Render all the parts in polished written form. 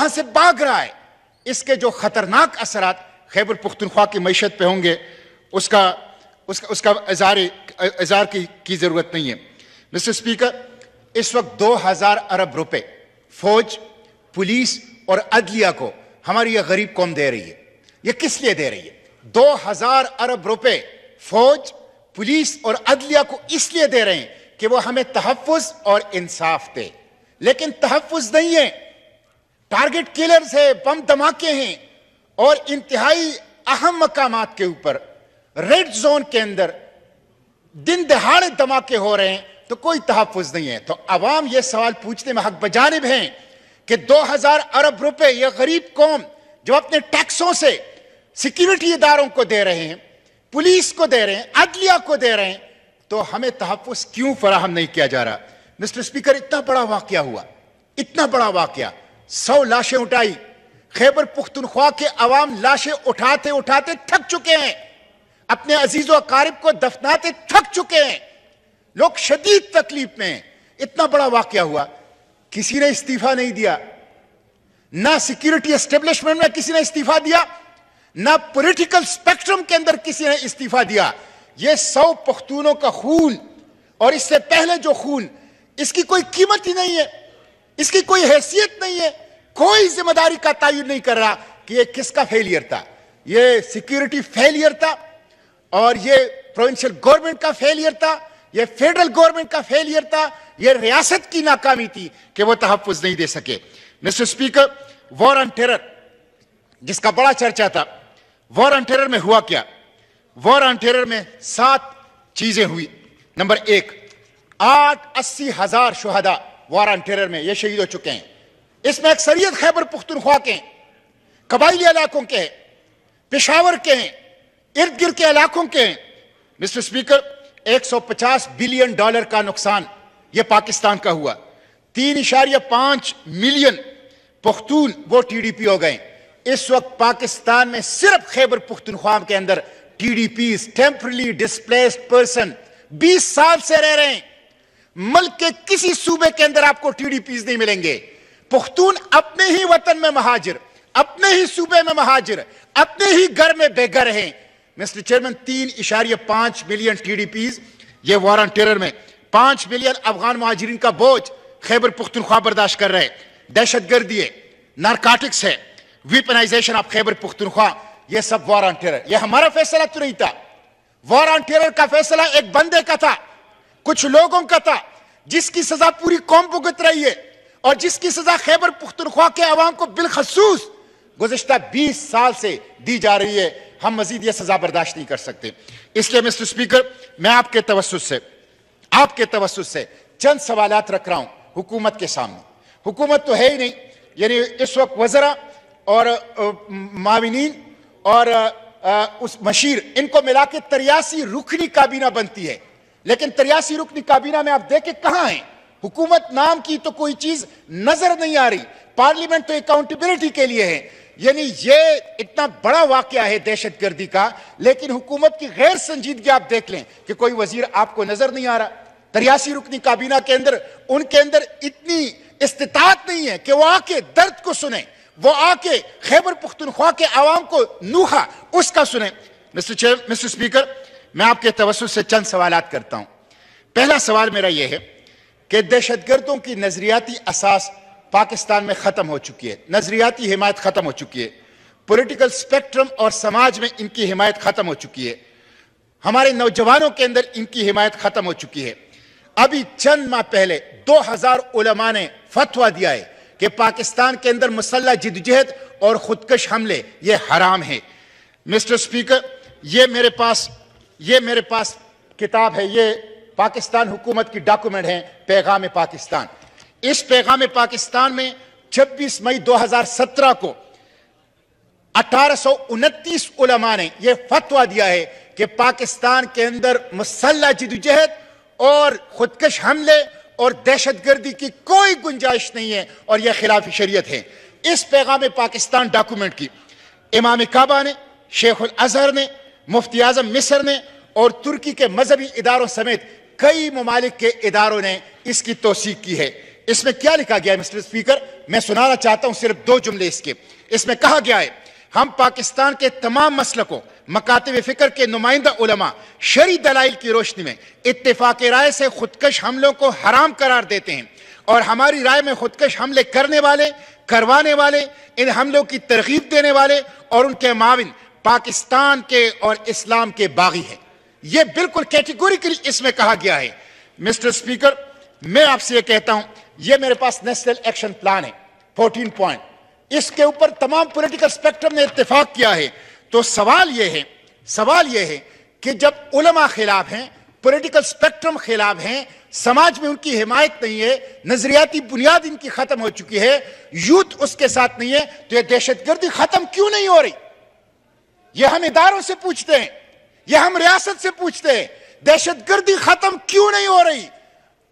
वहां से भाग रहा है। इसके जो खतरनाक असरात खैबर पुख्तनख्वा की मईशत पे होंगे उसका इज़ार की जरूरत नहीं है। मिस्टर स्पीकर, इस वक्त 2000 अरब रुपए फौज, पुलिस और अदलिया को हमारी यह गरीब कौम दे रही है। यह किस लिए दे रही है? 2000 अरब रुपए फौज, पुलिस और अदलिया को इसलिए दे रहे हैं कि वो हमें तहफ्फुज और इंसाफ दे, लेकिन तहफ्फुज नहीं है, टारगेट किलर्स है, बम धमाके हैं और इंतहाई अहम मकामात के ऊपर रेड जोन के अंदर दिन दहाड़े धमाके हो रहे हैं, तो कोई तहफ्फुज नहीं है। तो अवाम यह सवाल पूछने में हक बजानिब हैं कि 2000 अरब रुपए यह गरीब कौम जो अपने टैक्सों से सिक्योरिटी इदारों को दे रहे हैं, पुलिस को दे रहे हैं, अदलिया को दे रहे हैं, तो हमें तहफ्फुज क्यों फराहम नहीं किया जा रहा? मिस्टर स्पीकर, इतना बड़ा वाकया हुआ, इतना बड़ा वाकया, 100 लाशें उठाई। खैबर पुख्तनख्वा के अवाम लाशें उठाते उठाते थक चुके हैं, अपने अजीजों अकारिब को दफनाते थक चुके हैं, लोग शदीद तकलीफ में हैं। इतना बड़ा वाकया हुआ, किसी ने इस्तीफा नहीं दिया, ना सिक्योरिटी एस्टेब्लिशमेंट में किसी ने इस्तीफा दिया, ना पॉलिटिकल स्पेक्ट्रम के अंदर किसी ने इस्तीफा दिया। यह 100 पख्तूनों का खून और इससे पहले जो खून, इसकी कोई कीमत ही नहीं है, इसकी कोई हैसियत नहीं है, कोई जिम्मेदारी का तायुन नहीं कर रहा कि यह किसका फेलियर था। यह सिक्योरिटी फेलियर था और यह प्रोविंशियल गवर्नमेंट का फेलियर था, यह फेडरल गवर्नमेंट का फेलियर था, यह रियासत की नाकामी थी कि वह तहफ्फुज नहीं दे सके। Mister speaker, war on terror जिसका बड़ा चर्चा था, वॉर ऑन टेरर में हुआ क्या? वॉर ऑन टेरर में 7 चीजें हुई। नंबर 1, 80,000 शुहदा वॉर ऑन टेरर में ये शहीद हो चुके हैं। इसमें अक्सरियत खैबर पुख्तनख्वा के हैं, कबायली इलाकों के हैं, पेशावर के हैं, इर्द गिर्द के इलाकों के हैं। मिस्टर स्पीकर, 150 बिलियन डॉलर का नुकसान यह पाकिस्तान का हुआ। 3.5 मिलियन पुख्तून वो टीडीपी हो गए। इस वक्त पाकिस्तान में सिर्फ खैबर पुख्तनख्वा के अंदर टीडीपी, टेम्परली डिस्प्लेस्ड पर्सन, 20 साल से रह रहे हैं। मुल्क के किसी सूबे के अंदर आपको टीडीपीज नहीं मिलेंगे। पुख्तून अपने ही वतन में महाजिर, अपने ही सूबे में महाजिर, अपने ही घर में बेघर हैं। मिस्टर चेयरमैन, 3.5 मिलियन टीडीपीज ये वॉर ऑन टेरर में, 5 मिलियन अफगान महाजिरीन का बोझ खैबर पुख्तनख्वा बर्दाश्त कर रहे हैं। दहशतगर्दी है, नारकोटिक्स है, वेपनाइजेशन ऑफ खैबर पुख्तनख्वा, यह सब वॉर ऑन टेरर। यह हमारा फैसला तो नहीं था। वॉर ऑन टेरर का फैसला एक बंदे का था, कुछ लोगों का था, जिसकी सजा पूरी कौम भुगत रही है और जिसकी सजा खैबर पुख्तनख्वा के अवाम को बिलखसूस गुज़िश्ता 20 साल से दी जा रही है। हम मजीद यह सजा बर्दाश्त नहीं कर सकते। इसलिए मिस्टर स्पीकर, मैं आपके तवस्सुस से चंद सवालात रख रहा हूं हुकूमत के सामने। हुकूमत तो है ही नहीं, यानी इस वक्त वज़रा और माविनीन और उस मशीर, इनको मिला के 83 रुकनी काबीना बनती है, लेकिन 83 रुकनी काबीना में आप देखें कहां है हुकूमत नाम की तो कोई चीज नजर नहीं आ रही। पार्लियामेंट तो अकाउंटेबिलिटी के लिए है। यानी ये इतना बड़ा वाकया है दहशतगर्दी का, लेकिन हुकूमत की गैर संजीदगी आप देख लें कि कोई वजीर आपको नजर नहीं आ रहा। 83 रुकनी काबीना के अंदर उनके अंदर इतनी इस्तिताअत नहीं है कि वो आके दर्द को सुने, वो आके खैबर पुख्तनख्वा के आवाम को नूहा उसका सुने। मिस्टर स्पीकर, मैं आपके तवस्सुस से चंद सवालात करता हूं। पहला सवाल मेरा यह है कि दहशतगर्दों की नजरियाती असास पाकिस्तान में खत्म हो चुकी है, नजरियाती हिमायत खत्म हो चुकी है, पॉलिटिकल स्पेक्ट्रम और समाज में इनकी हिमायत खत्म हो चुकी है, हमारे नौजवानों के अंदर इनकी हिमायत खत्म हो चुकी है। अभी चंद माह पहले 2000 उलमा ने फतवा दिया है कि पाकिस्तान के अंदर मुसल्लह जिद्दोजहद और खुदकश हमले ये हराम है। मिस्टर स्पीकर, ये मेरे पास किताब है, ये पाकिस्तान हुकूमत की डॉक्यूमेंट है, पैगाम पाकिस्तान। इस पैगाम पाकिस्तान में 26 मई 2017 को 1829 उलमा ने यह फतवा दिया है कि पाकिस्तान के अंदर मुसल्लह जिद्दोजहद और खुदकश हमले और दहशतगर्दी की कोई गुंजाइश नहीं है और यह खिलाफ शरीयत है। इस पैगाम पाकिस्तान डॉक्यूमेंट की इमाम काबा ने, शेख अल अजहर ने, मुफ्ती आजम मिस्र ने और तुर्की के मजहबी इदारों समेत कई ममालिक के इदारों ने इसकी तौसीक की है। इसमें क्या लिखा गया है मिस्टर स्पीकर, मैं सुनाना चाहता हूं सिर्फ 2 जुमले इसके। इसमें कहा गया है, हम पाकिस्तान के तमाम मसलकों मकातब फिक्र के नुमाइंदा उलमा शरई दलाइल की रोशनी में इत्तेफाक राय से खुदकश हमलों को हराम करार देते हैं और हमारी राय में खुदकश हमले करने वाले, करवाने वाले, इन हमलों की तरगीब देने वाले और उनके माविन पाकिस्तान के और इस्लाम के बागी हैं। यह बिल्कुल कैटेगोरिकली इसमें कहा गया है। मिस्टर स्पीकर, मैं आपसे यह कहता हूं, यह मेरे पास नेशनल एक्शन प्लान है 14 पॉइंट, इसके ऊपर तमाम पॉलिटिकल स्पेक्ट्रम ने इत्तेफाक किया है। तो सवाल यह है कि जब उलमा खिलाफ हैं, पॉलिटिकल स्पेक्ट्रम खिलाफ हैं, समाज में उनकी हिमायत नहीं है, नजरियाती बुनियाद इनकी खत्म हो चुकी है, यूथ उसके साथ नहीं है, तो यह दहशतगर्दी खत्म क्यों नहीं हो रही? यह हम इदारों से पूछते हैं, यह हम रियासत से पूछते हैं, दहशतगर्दी खत्म क्यों नहीं हो रही?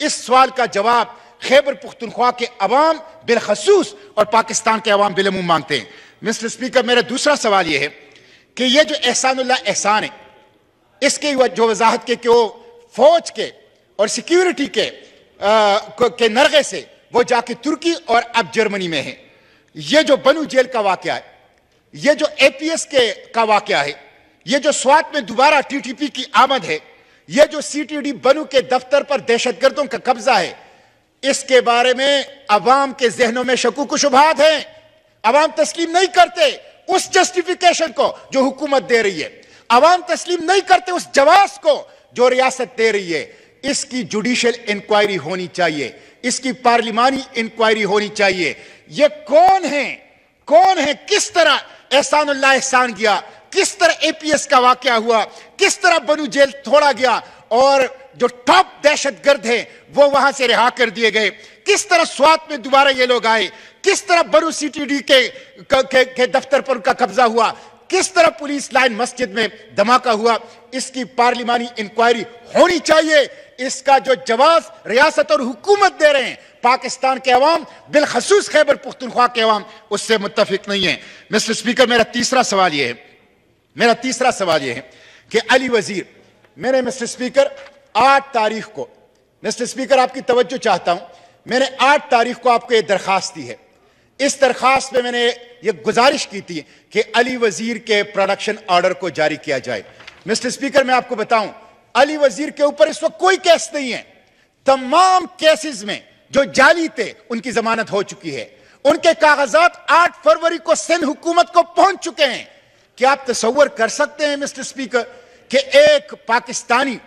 इस सवाल का जवाब खैबर पुख्तनख्वा के अवाम बिलखसूस और पाकिस्तान के अवाम बिलमूम मांगते हैं। मिस्टर स्पीकर, मेरा दूसरा सवाल यह है कि यह जो एहसानुल्लाह एहसान है, इसके जो वजाहत के कि वो फौज के और सिक्योरिटी के नरगे से वो जाके तुर्की और अब जर्मनी में है, यह जो बनू जेल का वाकया है, यह जो APS का वाकया है, यह जो स्वात में दोबारा TTP की आमद है, यह जो CTD बनू के दफ्तर पर दहशतगर्दों का कब्जा है, इसके बारे में अवाम के जहनों में शकूक शुबहात हैं। अवाम तस्लीम नहीं करते उस जस्टिफिकेशन को जो हुकूमत दे रही है, अवाम तस्लीम नहीं करते उस जवाब को जो रियासत दे रही है। इसकी जुडिशियल इंक्वायरी होनी चाहिए, इसकी पार्लिमानी इंक्वायरी होनी चाहिए। ये कौन है, किस तरह एहसानुल्लाह एहसान गया, किस तरह APS का वाकया हुआ, किस तरह बनू जेल छोड़ा गया और जो टॉप दहशतगर्द हैं वो वहां से रिहा कर दिए गए, किस तरह स्वात में दोबारा ये लोग आए, किस तरह बनू CTD के दफ्तर पर उनका कब्जा हुआ, किस तरह पुलिस लाइन मस्जिद में धमाका हुआ। इसकी पार्लिमानी इंक्वायरी होनी चाहिए। इसका जो जवाब रियासत और हुकूमत दे रहे हैं, पाकिस्तान के अवाम बिलखसूस खैबर पुख्तनख्वा के अवाम उससे मुत्तफिक नहीं है। मिस्टर स्पीकर, मेरा तीसरा सवाल यह है कि अली वजीर, मैंने मिस्टर स्पीकर 8 तारीख को, मिस्टर स्पीकर आपकी तवज्जो चाहता हूं, मैंने 8 तारीख को आपको यह दरखास्त दी है। इस दरखास्त में मैंने ये गुजारिश की थी कि अली वजीर के प्रोडक्शन ऑर्डर को जारी किया जाए। मिस्टर स्पीकर, मैं आपको बताऊं, अली वजीर के ऊपर इस वक्त कोई केस नहीं है। तमाम केसेस में जो जाली थे उनकी जमानत हो चुकी है, उनके कागजात 8 फरवरी को सिंध हुकूमत को पहुंच चुके हैं। क्या आप तसव्वुर कर सकते हैं मिस्टर स्पीकर कि एक पाकिस्तानी,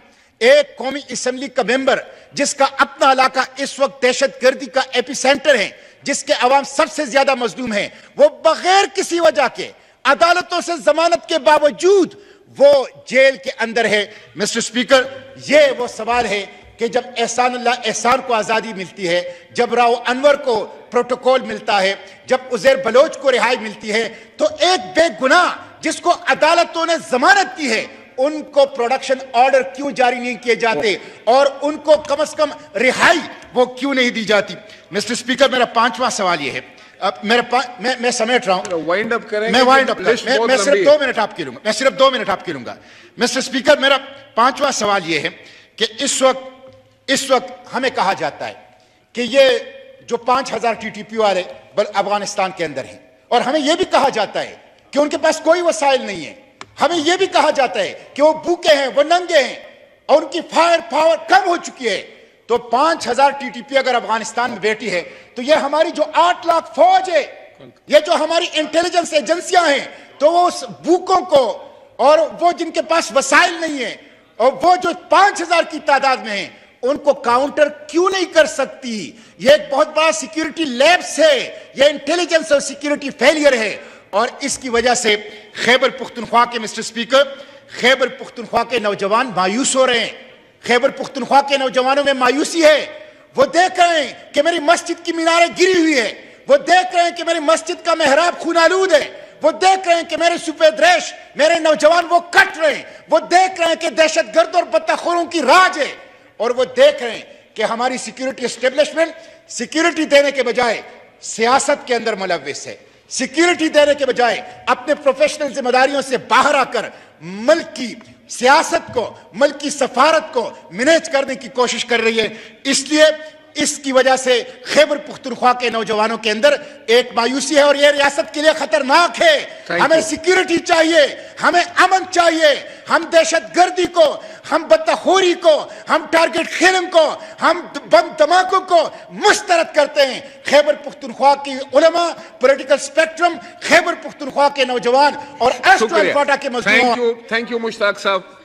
एक कौमी असेंबली का मेंबर, जिसका अपना इलाका इस वक्त दहशतगर्दी का एपिसेंटर है, जिसके अवाम सबसे ज्यादा मजलूम है, वो बगैर किसी वजह के अदालतों से जमानत के बावजूद वो जेल के अंदर है? मिस्टर स्पीकर, ये वो सवाल है कि जब एहसानुल्लाह एहसान को आजादी मिलती है, जब राव अनवर को प्रोटोकॉल मिलता है, जब उजैर बलोच को रिहाई मिलती है, तो एक बेगुनाह जिसको अदालतों ने जमानत दी है, उनको प्रोडक्शन ऑर्डर क्यों जारी नहीं किए जाते और उनको कम से कम रिहाई वो क्यों नहीं दी जाती? मिस्टर स्पीकर, मेरा 5वां सवाल यह है, मैं समेट रहा हूं, वाइंड अप करेंगे, मैं सिर्फ 2 मिनट आपके लूंगा, मिस्टर स्पीकर, मेरा 5वां सवाल यह है कि इस वक्त हमें कहा जाता है कि ये जो 5000 TTP वाले अफगानिस्तान के अंदर हैं, और हमें यह भी कहा जाता है कि उनके पास कोई वसाइल नहीं है, हमें यह भी कहा जाता है कि वो भूखे हैं, वो नंगे हैं और उनकी फायर पावर कम हो चुकी है। तो 5000 TTP अगर अफगानिस्तान में बैठी है, तो ये हमारी जो 8 लाख फौज है, ये जो हमारी इंटेलिजेंस एजेंसियां हैं, तो वो उस भूखों को और वो जिनके पास वसाइल नहीं है और वो जो 5000 की तादाद में है, उनको काउंटर क्यों नहीं कर सकती? ये एक बहुत बड़ा सिक्योरिटी लैप्स है, ये इंटेलिजेंस और सिक्योरिटी फेलियर है और इसकी वजह से खैबर पुख्तनख्वा के, मिस्टर स्पीकर, खैबर पुख्तनख्वा के नौजवान मायूस हो रहे हैं। खैबर पुख्तनख्वा के नौजवानों में मायूसी है। वो देख रहे हैं कि मेरी मस्जिद की मीनारें गिरी हुई है, वो देख रहे हैं कि मेरी मस्जिद का मेहराब खूनालूद है, वो देख रहे हैं कि मेरे सफेद रेश, मेरे नौजवान वो कट रहे हैं, वो देख रहे हैं कि दहशतगर्द और बदतखोरों की राज है, और वो देख रहे हैं कि हमारी सिक्योरिटी एस्टेब्लिशमेंट सिक्योरिटी देने के बजाय सियासत के अंदर मुलव्विस है, सिक्योरिटी देने के बजाय अपने प्रोफेशनल जिम्मेदारियों से बाहर आकर मुल्क की सियासत को, मुल्क की सफारत को मैनेज करने की कोशिश कर रही है। इसलिए इसकी वजह से खैबर पुख्तनख्वा के नौजवानों के अंदर एक मायूसी है और यह रियासत के लिए खतरनाक है। हमें सिक्योरिटी चाहिए, हमें अमन चाहिए। हम दहशतगर्दी को, हम बदतखोरी को, हम टारगेट किलिंग को, हम बम धमाकों को मुस्तरद करते हैं। खैबर पुख्तनख्वा की उलमा, पॉलिटिकल स्पेक्ट्रम, खैबर पुख्तनख्वा के नौजवान और एस्ट्रल कोटा के मजदूर। थैंक यू मुश्ताक साहब।